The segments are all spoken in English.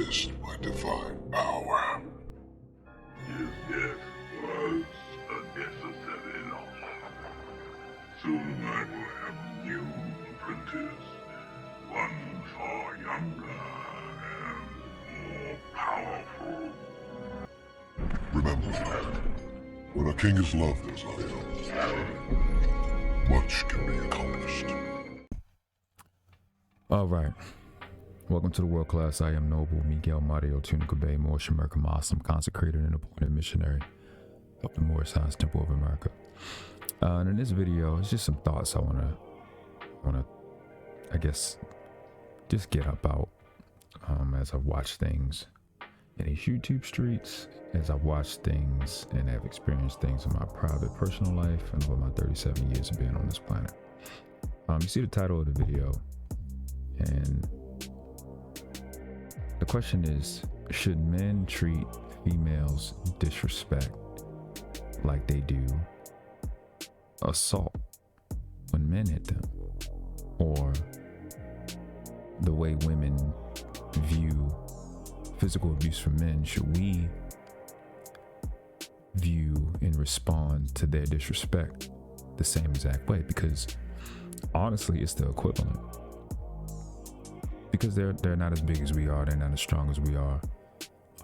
exist by divine power. Yes, was a necessary loss. Soon I will have a new apprentice, one far younger and more powerful. Remember, when a king is loved as I am, much can be accomplished. All right. Welcome to the world class. I am Noble Miguel Mario Tunica Bay, Moorish American Muslim, consecrated and appointed missionary of the Moorish Science Temple of America. And in this video, it's just some thoughts I wanna, I guess, just get about as I've watched things in these YouTube streets, as I've watched things and have experienced things in my private, personal life, and over my 37 years of being on this planet. You see the title of the video, and the question is, should men treat females disrespect like they do assault when men hit them? Or the way women view physical abuse from men, should we view and respond to their disrespect the same exact way? Because honestly, it's the equivalent. Because they're not as big as we are, they're not as strong as we are,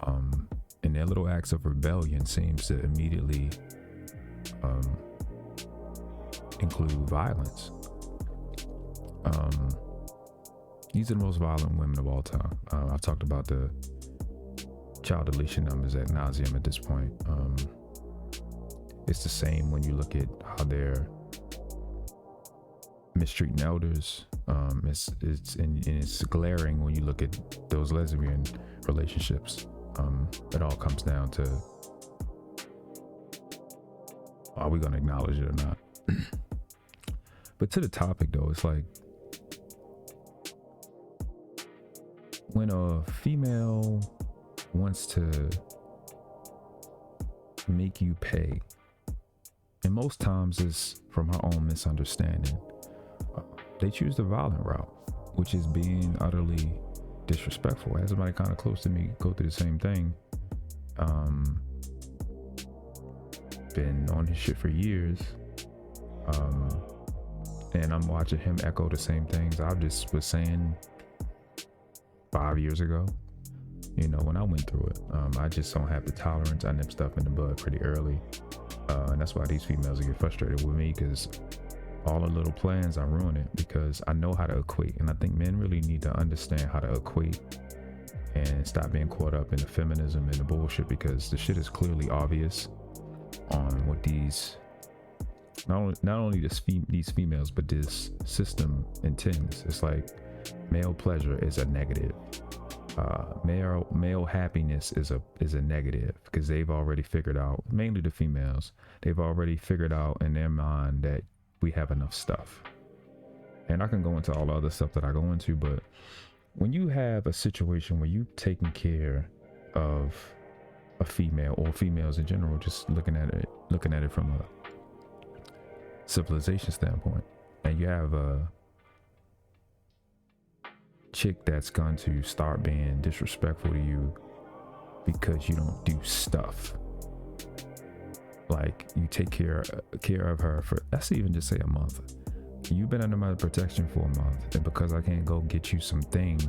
and their little acts of rebellion seems to immediately include violence. These are the most violent women of all time. I've talked about the child deletion numbers ad nauseum at this point. It's the same when you look at how they're mistreating elders. It's glaring when you look at those lesbian relationships. It all comes down to, are we going to acknowledge it or not? But to the topic though, it's like, when a female wants to make you pay, and most times it's from her own misunderstanding, they choose the violent route, which is being utterly disrespectful. I had somebody kind of close to me go through the same thing. Been on his shit for years, and I'm watching him echo the same things I just was saying 5 years ago, you know, when I went through it. I just don't have the tolerance. I nip stuff in the bud pretty early, and that's why these females get frustrated with me, because all the little plans, I ruin it, because I know how to equate. And I think men really need to understand how to equate and stop being caught up in the feminism and the bullshit, because the shit is clearly obvious on what these, not only these females, but this system intends. It's like male pleasure is a negative. Male happiness is a negative, because they've already figured out, mainly the females, they've already figured out in their mind that we have enough stuff. And I can go into all the other stuff that I go into, but when you have a situation where you've taken care of a female, or females in general, just looking at it from a civilization standpoint, and you have a chick that's going to start being disrespectful to you because you don't do stuff, like you take care of her for, let's even just say, a month. You've been under my protection for a month, and because I can't go get you something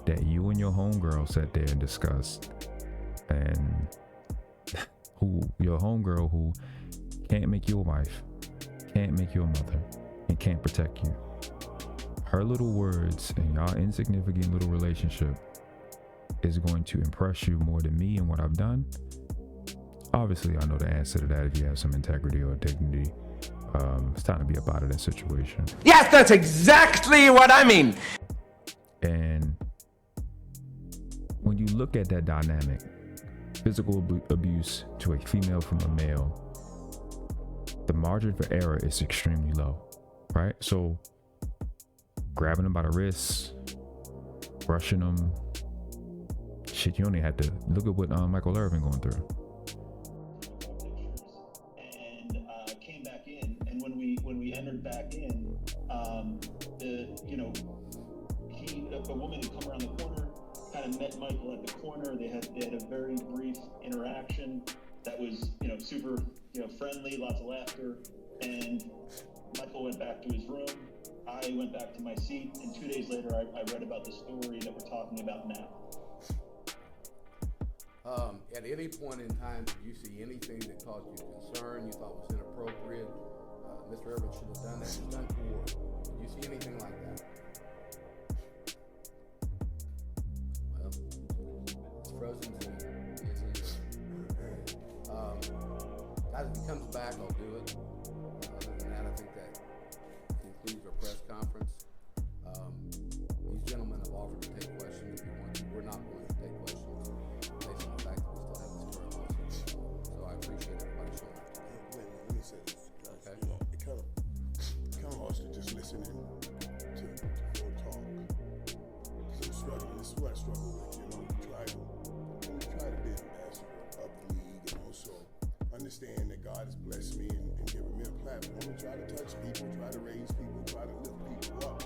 that you and your homegirl sat there and discussed, and your homegirl who can't make you a wife, can't make you a mother, and can't protect you, her little words and y'all insignificant little relationship is going to impress you more than me and what I've done. Obviously, I know the answer to that. If you have some integrity or dignity, it's time to be up out of that situation. Yes, that's exactly what I mean. And when you look at that dynamic, physical abuse to a female from a male, the margin for error is extremely low, right? So grabbing them by the wrists, brushing them, shit, you only had to look at what Michael Irvin going through. When we entered back in, a woman had come around the corner, kind of met Michael at the corner. They had a very brief interaction that was, super, friendly, lots of laughter. And Michael went back to his room. I went back to my seat. And 2 days later, I read about the story that we're talking about now. At any point in time, did you see anything that caused you concern, you thought was inappropriate? Mr. Irvin should have done that, he's done toward. Did you see anything like that? Well, it's frozen season. Yes, it is. Guys, if he comes back, I'll do it. Other than that, I think that concludes our press conference. These gentlemen have offered to take questions if you want to. We're not going to take questions based on the fact that we still have this current lawsuit. So I appreciate everybody showing up. Let me say this, guys. Okay. It kind of lost it just listening to Phil talk. Because I'm struggling. This is what I struggle with. We try to be an ambassador of the league and also understand that God has blessed me and given me a platform to try to touch people, try to raise people, try to lift people up.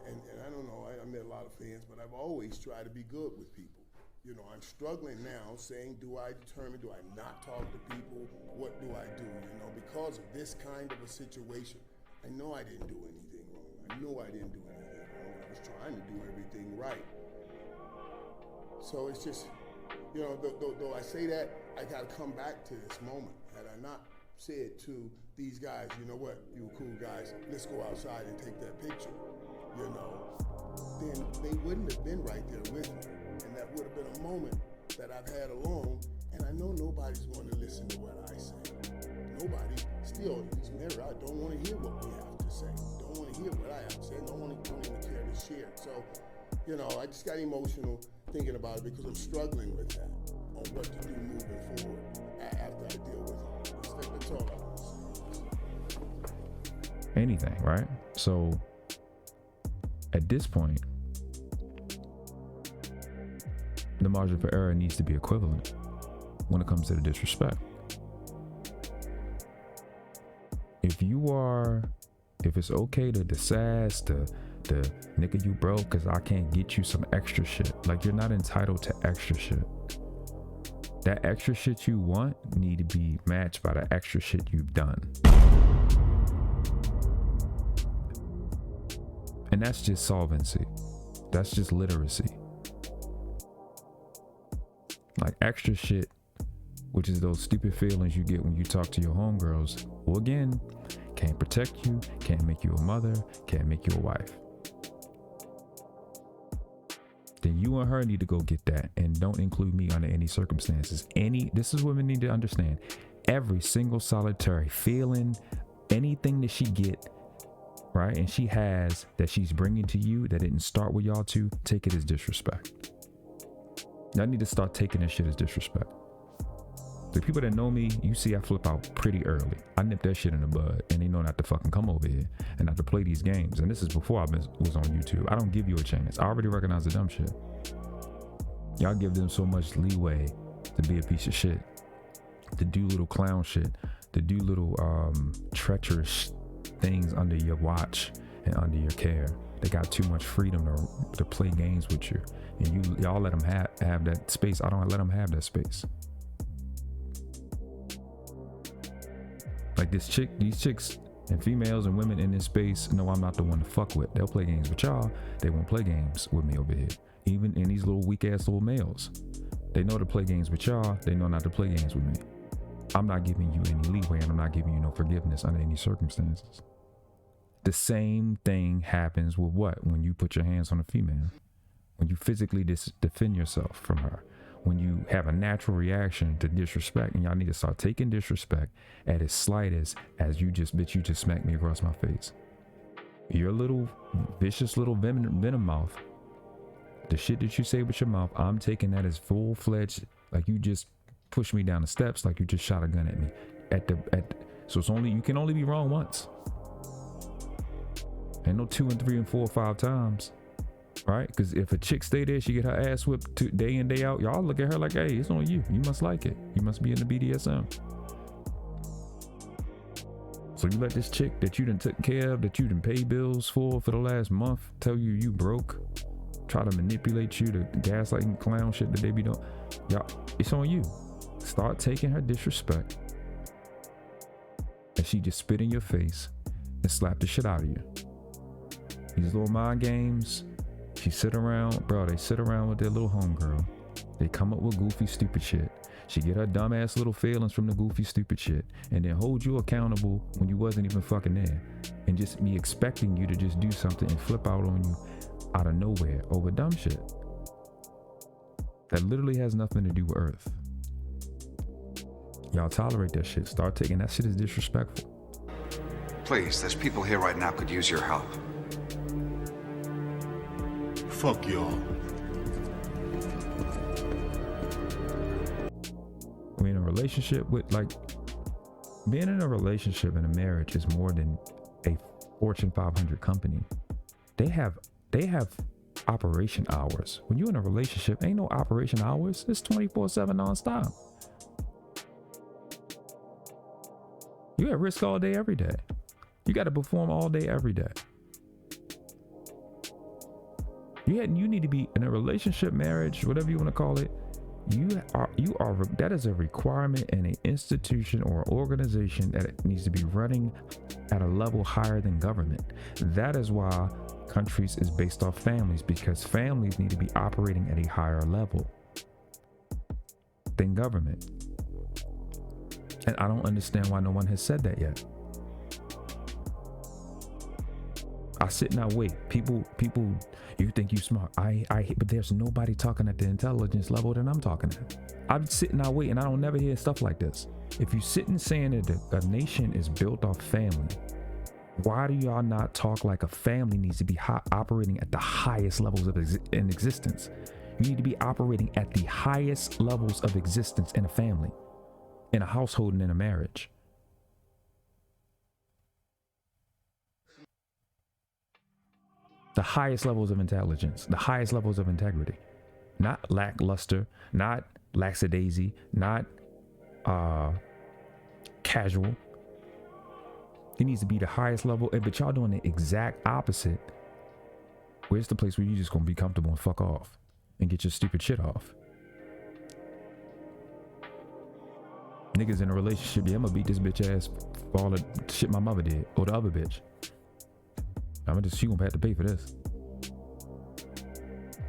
And I don't know, I met a lot of fans, but I've always tried to be good with people. I'm struggling now saying, do I not talk to people? What do I do? Because of this kind of a situation, I know I didn't do anything wrong. I know I didn't do anything wrong. I was trying to do everything right. So it's just, though I say that, I got to come back to this moment. Had I not said to these guys, you know what, you cool guys, let's go outside and take that picture, then they wouldn't have been right there with me. And that would have been a moment that I've had alone, and I know nobody's going to listen to what I say. Nobody, still, in this mirror, I don't want to hear what we have to say. Don't want to hear what I have to say. Don't even care to share. So, I just got emotional thinking about it because I'm struggling with that, on what to do moving forward after I deal with it. That's all I want to say. Anything, right? So at this point, the margin for error needs to be equivalent when it comes to the disrespect. If it's okay to sass, the nigga you broke cause I can't get you some extra shit. Like, you're not entitled to extra shit. That extra shit you want need to be matched by the extra shit you've done. And that's just solvency. That's just literacy. Like, extra shit, which is those stupid feelings you get when you talk to your homegirls, who again, can't protect you, can't make you a mother, can't make you a wife. Then you and her need to go get that, and don't include me under any circumstances. This is what we need to understand. Every single solitary feeling, anything that she get, right, and she has that she's bringing to you that didn't start with y'all two, take it as disrespect. Y'all need to start taking this shit as disrespect. The people that know me, you see I flip out pretty early. I nip that shit in the bud, and they know not to fucking come over here and not to play these games. And this is before I was on YouTube. I don't give you a chance. I already recognize the dumb shit. Y'all give them so much leeway to be a piece of shit, to do little clown shit, to do little treacherous things under your watch and under your care. They got too much freedom to play games with you, and y'all let them have that space. I don't let them have that space. Like these chicks and females and women in this space know I'm not the one to fuck with. They'll play games with y'all. They won't play games with me over here. Even in these little weak ass little males, they know to play games with y'all. They know not to play games with me. I'm not giving you any leeway, and I'm not giving you no forgiveness under any circumstances. The same thing happens with what? When you put your hands on a female, when you physically defend yourself from her, when you have a natural reaction to disrespect, and y'all need to start taking disrespect at its slightest as you just smacked me across my face. Your little vicious little venom mouth, the shit that you say with your mouth, I'm taking that as full-fledged, like you just pushed me down the steps, like you just shot a gun at me. So you can only be wrong once. Ain't no 2 and 3 and 4 or 5 times. Right? Because if a chick stay there, she get her ass whipped day in, day out. Y'all look at her like, hey, it's on you. You must like it. You must be in the BDSM. So you let this chick that you done took care of, that you done paid bills for the last month, tell you broke, try to manipulate you, the gaslighting clown shit that they be doing. Y'all, it's on you. Start taking her disrespect, and she just spit in your face and slap the shit out of you. These little mind games, she sit around, bro, they sit around with their little homegirl. They come up with goofy, stupid shit. She get her dumbass little feelings from the goofy, stupid shit, and then hold you accountable when you wasn't even fucking there, and just be expecting you to just do something and flip out on you out of nowhere over dumb shit that literally has nothing to do with Earth. Y'all tolerate that shit. Start taking that shit as disrespectful. Please, there's people here right now could use your help. Fuck y'all. I mean, a relationship with, like, being in a relationship and a marriage is more than a Fortune 500 company. They have operation hours. When you're in a relationship, ain't no operation hours. It's 24/7 nonstop. You at risk all day, every day. You got to perform all day, every day. You need to be in a relationship, marriage, whatever you want to call it. You are that is a requirement in an institution or organization that it needs to be running at a level higher than government. That is why countries is based off families, because families need to be operating at a higher level than government. And I don't understand why no one has said that yet. I sit and I wait. People, you think you smart. But there's nobody talking at the intelligence level that I'm talking at. I'm sitting, I wait, and I don't never hear stuff like this. If you sitting saying that a nation is built off family, why do y'all not talk like a family needs to be operating at the highest levels of in existence? You need to be operating at the highest levels of existence in a family, in a household, and in a marriage. The highest levels of intelligence, the highest levels of integrity, not lackluster, not lackadaisy, not casual. It needs to be the highest level, but y'all doing the exact opposite. Where's the place where you just gonna be comfortable and fuck off and get your stupid shit off? Niggas in a relationship, yeah, I'm gonna beat this bitch ass for all the shit my mother did, or the other bitch. She gonna have to pay for this.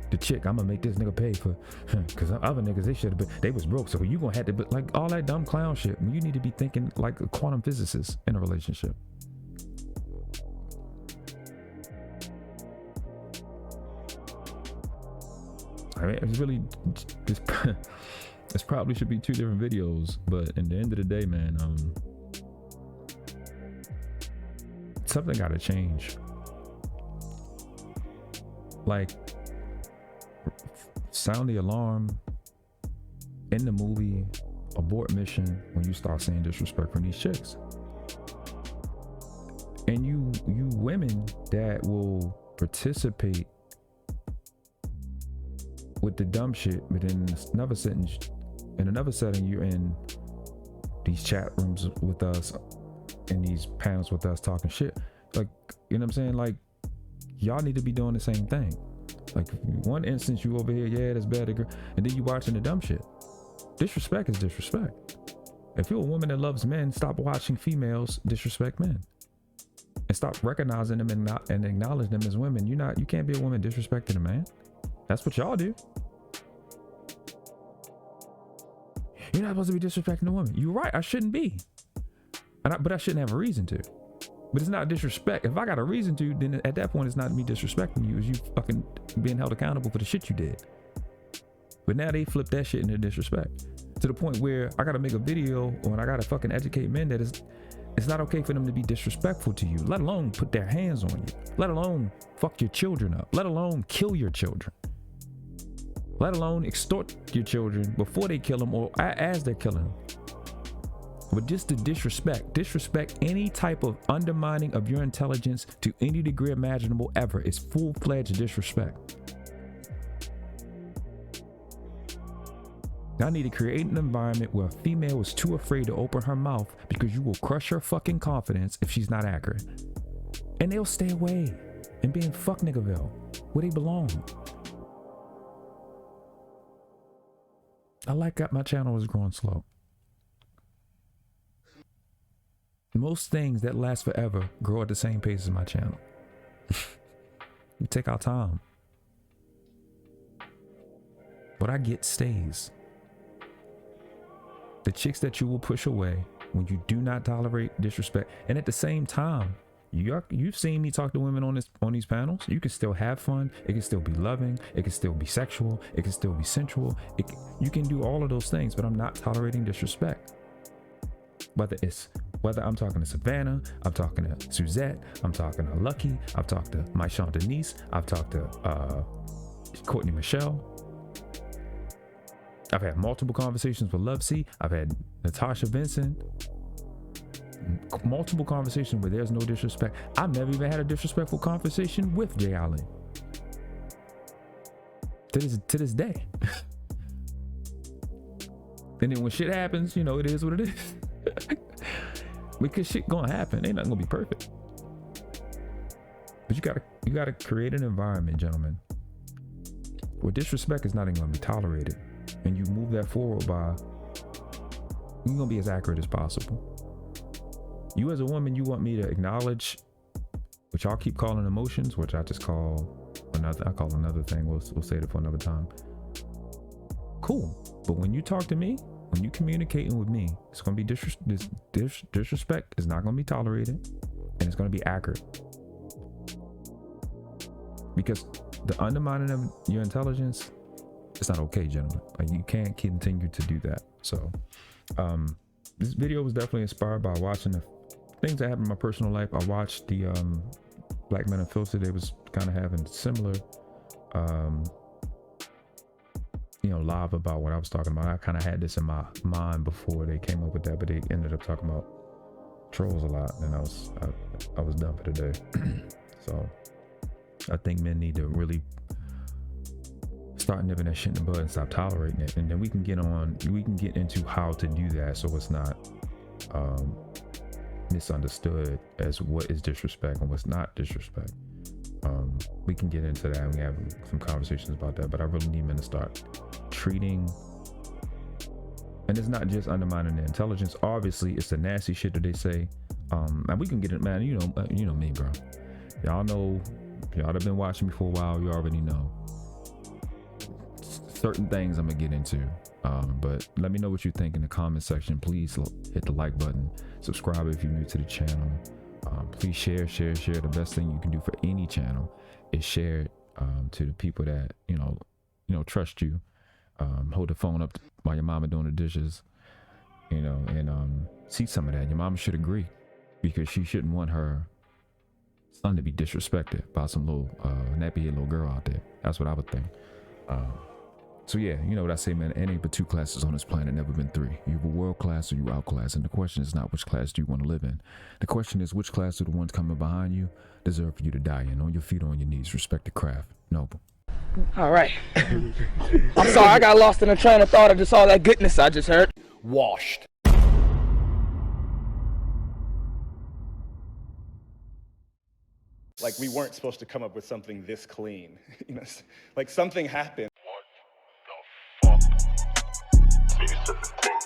The chick, I'm gonna make this nigga pay for, cause other niggas, they should have been, they was broke, so you gonna have to, but like all that dumb clown shit. You need to be thinking like a quantum physicist in a relationship. I mean, it's really, this probably should be two different videos, but in the end of the day, man, something gotta change. Like, sound the alarm in the movie, abort mission, when you start saying disrespect from these chicks. And you women that will participate with the dumb shit, but in another setting, you're in these chat rooms with us, in these panels with us talking shit. Like, you know what I'm saying? Like, y'all need to be doing the same thing. Like, one instance you over here, yeah, that's bad, and then you watching the dumb shit. Disrespect is disrespect. If you're a woman that loves men, stop watching females disrespect men, and stop recognizing them and acknowledge them as women. You can't be a woman disrespecting a man. That's what y'all do. You're not supposed to be disrespecting a woman. You're right, I shouldn't be, but I shouldn't have a reason to. But it's not disrespect. If I got a reason to, then at that point, it's not me disrespecting you. It's you fucking being held accountable for the shit you did. But now they flip that shit into disrespect, to the point where I got to make a video, or I got to fucking educate men that it's not okay for them to be disrespectful to you, let alone put their hands on you, let alone fuck your children up, let alone kill your children, let alone extort your children before they kill them or as they're killing them. But just the disrespect any type of undermining of your intelligence to any degree imaginable ever is full-fledged disrespect. Y'all need to create an environment where a female is too afraid to open her mouth, because you will crush her fucking confidence if she's not accurate. And they'll stay away and be in fuck niggerville, where they belong. I like that my channel was growing slow. Most things that last forever grow at the same pace as my channel. We take our time. What I get stays. The chicks that you will push away when you do not tolerate disrespect, and at the same time, you've seen me talk to women on these panels. You can still have fun. It can still be loving. It can still be sexual. It can still be sensual. You can do all of those things, but I'm not tolerating disrespect. Whether I'm talking to Savannah, I'm talking to Suzette, I'm talking to Lucki, I've talked to Michon Denise, I've talked to Courtney Michelle. I've had multiple conversations with Lovesy. I've had Natasha Vincent. Multiple conversations where there's no disrespect. I've never even had a disrespectful conversation with Jay Allen. To this day. And then when shit happens, you know, it is what it is. Because shit gonna happen. Ain't nothing gonna be perfect. But you gotta create an environment, gentlemen, where disrespect is not even gonna be tolerated. And you move that forward by, you're gonna be as accurate as possible. You as a woman, you want me to acknowledge what y'all keep calling emotions, which I just call another thing. We'll save it for another time. Cool. But when you talk to me, when you communicating with me, it's gonna be disrespect is not gonna be tolerated, and it's gonna be accurate. Because the undermining of your intelligence, it's not okay, gentlemen. Like, you can't continue to do that. So this video was definitely inspired by watching the things that happened in my personal life. I watched the Black Men Unfiltered. They was kind of having similar live about what I was talking about. I kind of had this in my mind before they came up with that, but they ended up talking about trolls a lot, and I was done for today. So I think men need to really start nipping that shit in the bud and stop tolerating it, and then we can get into how to do that so it's not misunderstood as what is disrespect and what's not disrespect. We can get into that, and we have some conversations about that, but I really need men to start treating, and it's not just undermining their intelligence. Obviously it's the nasty shit that they say, and we can get it, man. You know me, bro. Y'all have been watching me for a while. You already know certain things I'm gonna get into, but let me know what you think in the comment section. Please hit the like button, subscribe if you're new to the channel. Please share. The best thing you can do for any channel is share it to the people that you know trust you. Hold the phone up while your mama doing the dishes, and see some of that. Your mama should agree, because she shouldn't want her son to be disrespected by some little nappy-head little girl out there. That's what I would think. So yeah, you know what I say, man. Ain't but two classes on this planet, never been three. You a world class or you outclass, and the question is not which class do you want to live in. The question is which class are the ones coming behind you deserve for you to die in, on your feet or on your knees. Respect the craft. Noble. All right. I'm sorry, I got lost in a train of thought of just all that goodness I just heard. Washed. Like, we weren't supposed to come up with something this clean. Like, something happened. What the fuck? These are the things.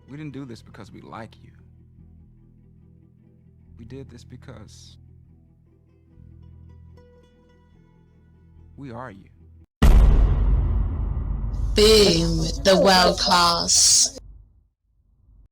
We didn't do this because we like you. We did this because We are you. Boom, the world class.